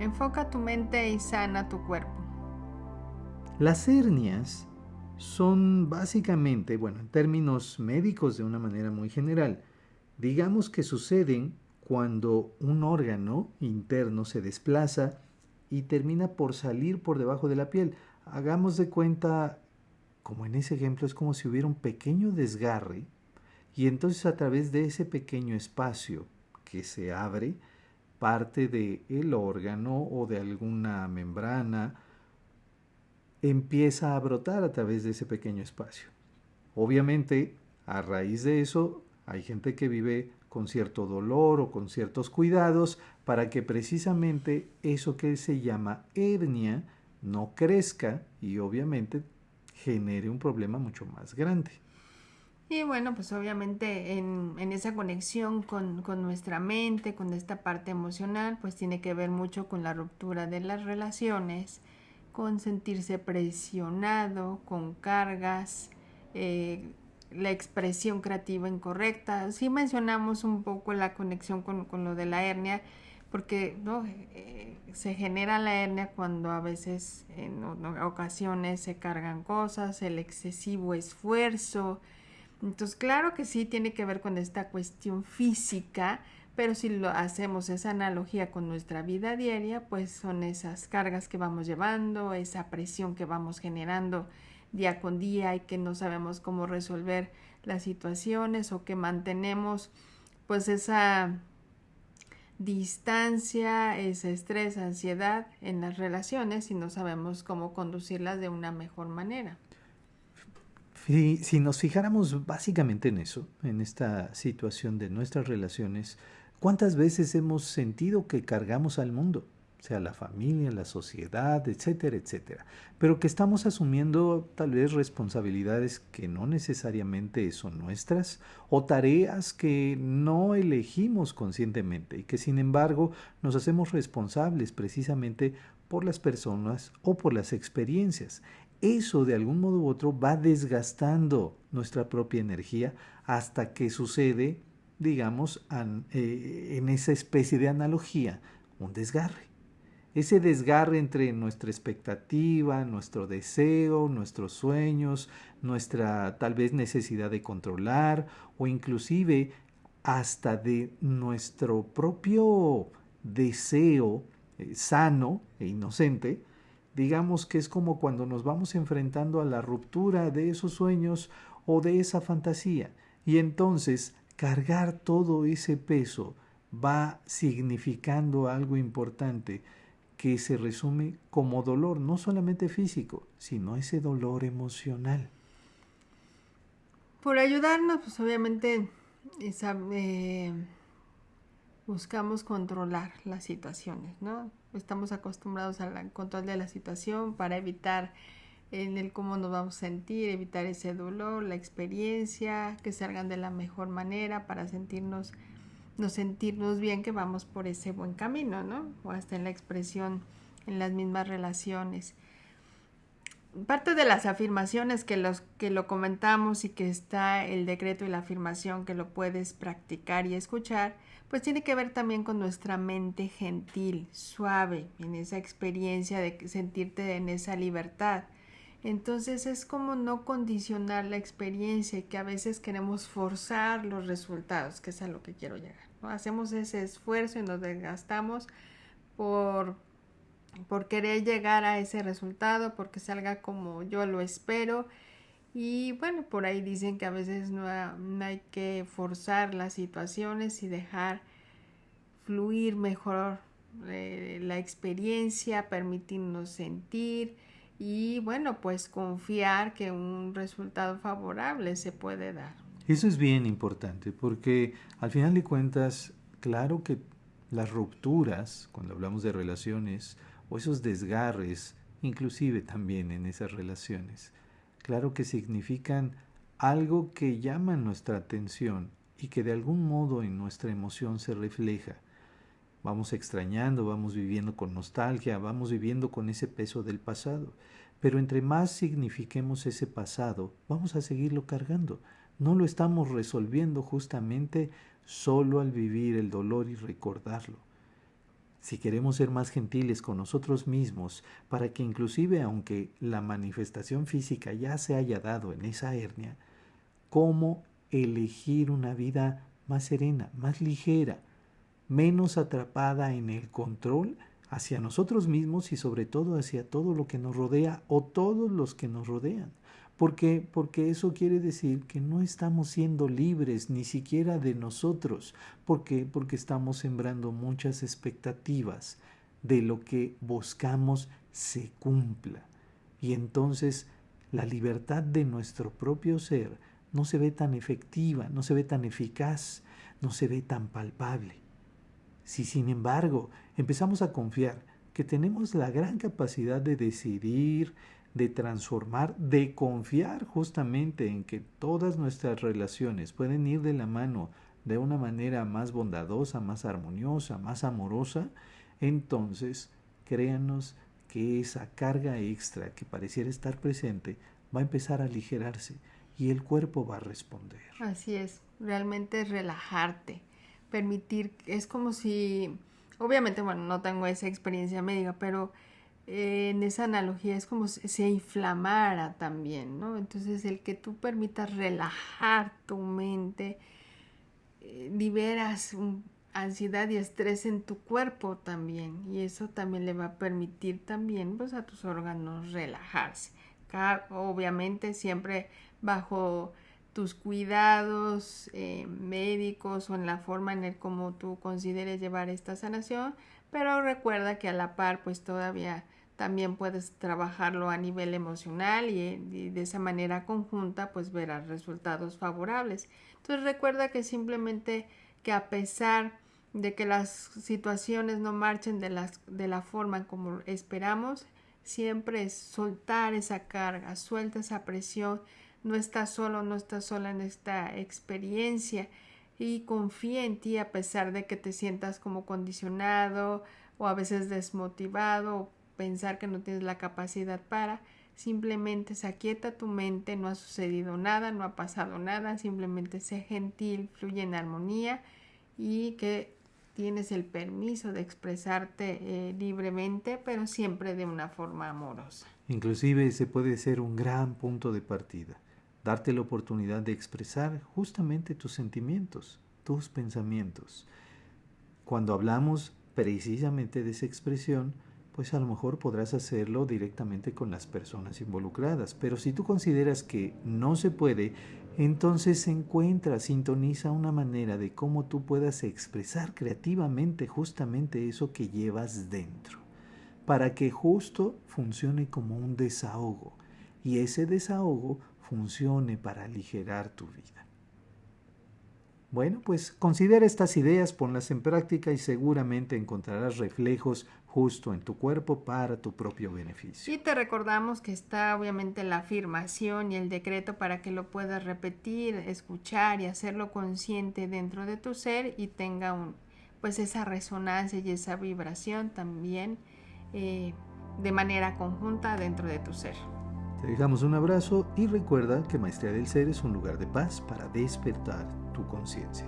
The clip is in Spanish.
Enfoca tu mente y sana tu cuerpo. Las hernias son básicamente, bueno, en términos médicos de una manera muy general, digamos que suceden cuando un órgano interno se desplaza y termina por salir por debajo de la piel. Hagamos de cuenta, como en ese ejemplo, es como si hubiera un pequeño desgarre y entonces a través de ese pequeño espacio que se abre, parte del órgano o de alguna membrana empieza a brotar a través de ese pequeño espacio. Obviamente, a raíz de eso, hay gente que vive con cierto dolor o con ciertos cuidados para que precisamente eso que se llama hernia no crezca y obviamente genere un problema mucho más grande. Y bueno, pues obviamente en esa conexión con nuestra mente, con esta parte emocional, pues tiene que ver mucho con la ruptura de las relaciones, con sentirse presionado, con cargas, la expresión creativa incorrecta. Sí mencionamos un poco la conexión con lo de la hernia, porque ¿no? Se genera la hernia cuando a veces en ocasiones se cargan cosas, el excesivo esfuerzo. Entonces, claro que sí tiene que ver con esta cuestión física, pero si lo hacemos esa analogía con nuestra vida diaria, pues son esas cargas que vamos llevando, esa presión que vamos generando día con día y que no sabemos cómo resolver las situaciones o que mantenemos pues esa distancia, ese estrés, ansiedad en las relaciones y no sabemos cómo conducirlas de una mejor manera. Si nos fijáramos básicamente en eso, en esta situación de nuestras relaciones, ¿cuántas veces hemos sentido que cargamos al mundo? Sea la familia, la sociedad, etcétera, etcétera. Pero que estamos asumiendo tal vez responsabilidades que no necesariamente son nuestras o tareas que no elegimos conscientemente y que sin embargo nos hacemos responsables precisamente por las personas o por las experiencias. Eso de algún modo u otro va desgastando nuestra propia energía hasta que sucede, digamos, en esa especie de analogía, un desgarre. Ese desgarre entre nuestra expectativa, nuestro deseo, nuestros sueños, nuestra tal vez necesidad de controlar o inclusive hasta de nuestro propio deseo sano e inocente. Digamos que es como cuando nos vamos enfrentando a la ruptura de esos sueños o de esa fantasía. Y entonces cargar todo ese peso va significando algo importante que se resume como dolor, no solamente físico, sino ese dolor emocional. Por ayudarnos, pues obviamente esa, buscamos controlar las situaciones, ¿no? Estamos acostumbrados al control de la situación para evitar en el cómo nos vamos a sentir, evitar ese dolor, la experiencia, que salgan de la mejor manera para sentirnos bien, que vamos por ese buen camino, ¿no? O hasta en la expresión en las mismas relaciones. Parte de las afirmaciones que lo comentamos y que está el decreto y la afirmación que lo puedes practicar y escuchar, pues tiene que ver también con nuestra mente gentil, suave, en esa experiencia de sentirte en esa libertad. Entonces es como no condicionar la experiencia y que a veces queremos forzar los resultados, que es a lo que quiero llegar, ¿no? Hacemos ese esfuerzo y nos desgastamos por querer llegar a ese resultado, porque salga como yo lo espero. Y bueno, por ahí dicen que a veces no hay que forzar las situaciones y dejar fluir mejor la experiencia, permitirnos sentir y bueno, pues confiar que un resultado favorable se puede dar. Eso es bien importante porque al final de cuentas, claro que las rupturas, cuando hablamos de relaciones, o esos desgarres, inclusive también en esas relaciones, claro que significan algo que llama nuestra atención y que de algún modo en nuestra emoción se refleja. Vamos extrañando, vamos viviendo con nostalgia, vamos viviendo con ese peso del pasado. Pero entre más signifiquemos ese pasado, vamos a seguirlo cargando. No lo estamos resolviendo justamente solo al vivir el dolor y recordarlo. si queremos ser más gentiles con nosotros mismos, para que inclusive aunque la manifestación física ya se haya dado en esa hernia, cómo elegir una vida más serena, más ligera, menos atrapada en el control hacia nosotros mismos y sobre todo hacia todo lo que nos rodea o todos los que nos rodean. Porque eso quiere decir que no estamos siendo libres ni siquiera de nosotros. ¿Por qué? Porque estamos sembrando muchas expectativas de lo que buscamos se cumpla. Y entonces la libertad de nuestro propio ser no se ve tan efectiva, no se ve tan eficaz, no se ve tan palpable. Si sin embargo empezamos a confiar que tenemos la gran capacidad de decidir, de transformar, de confiar justamente en que todas nuestras relaciones pueden ir de la mano de una manera más bondadosa, más armoniosa, más amorosa, entonces créanos que esa carga extra que pareciera estar presente va a empezar a aligerarse y el cuerpo va a responder. Así es, realmente es relajarte, permitir, es como si, obviamente, bueno, no tengo esa experiencia médica, pero en esa analogía es como si se inflamara también, ¿no? Entonces el que tú permitas relajar tu mente, liberas ansiedad y estrés en tu cuerpo también, y eso también le va a permitir también pues a tus órganos relajarse. Obviamente siempre bajo tus cuidados médicos o en la forma en el como tú consideres llevar esta sanación, pero recuerda que a la par pues todavía también puedes trabajarlo a nivel emocional y de esa manera conjunta pues verás resultados favorables. Entonces recuerda que simplemente que a pesar de que las situaciones no marchen de la forma como esperamos, siempre es soltar esa carga, suelta esa presión, no estás solo, no estás sola en esta experiencia y confía en ti a pesar de que te sientas como condicionado o a veces desmotivado o pensar que no tienes la capacidad para, simplemente se aquieta tu mente, no ha sucedido nada, no ha pasado nada, simplemente sé gentil, fluye en armonía y que tienes el permiso de expresarte libremente, pero siempre de una forma amorosa. Inclusive ese puede ser un gran punto de partida, darte la oportunidad de expresar justamente tus sentimientos, tus pensamientos. Cuando hablamos precisamente de esa expresión, pues a lo mejor podrás hacerlo directamente con las personas involucradas, pero si tú consideras que no se puede, entonces sintoniza una manera de cómo tú puedas expresar creativamente justamente eso que llevas dentro, para que justo funcione como un desahogo, y ese desahogo funcione para aligerar tu vida. Bueno, pues considera estas ideas, ponlas en práctica y seguramente encontrarás reflejos justo en tu cuerpo para tu propio beneficio. Y te recordamos que está obviamente la afirmación y el decreto para que lo puedas repetir, escuchar y hacerlo consciente dentro de tu ser y tenga pues esa resonancia y esa vibración también de manera conjunta dentro de tu ser. Te dejamos un abrazo y recuerda que Maestría del Ser es un lugar de paz para despertar tu conciencia.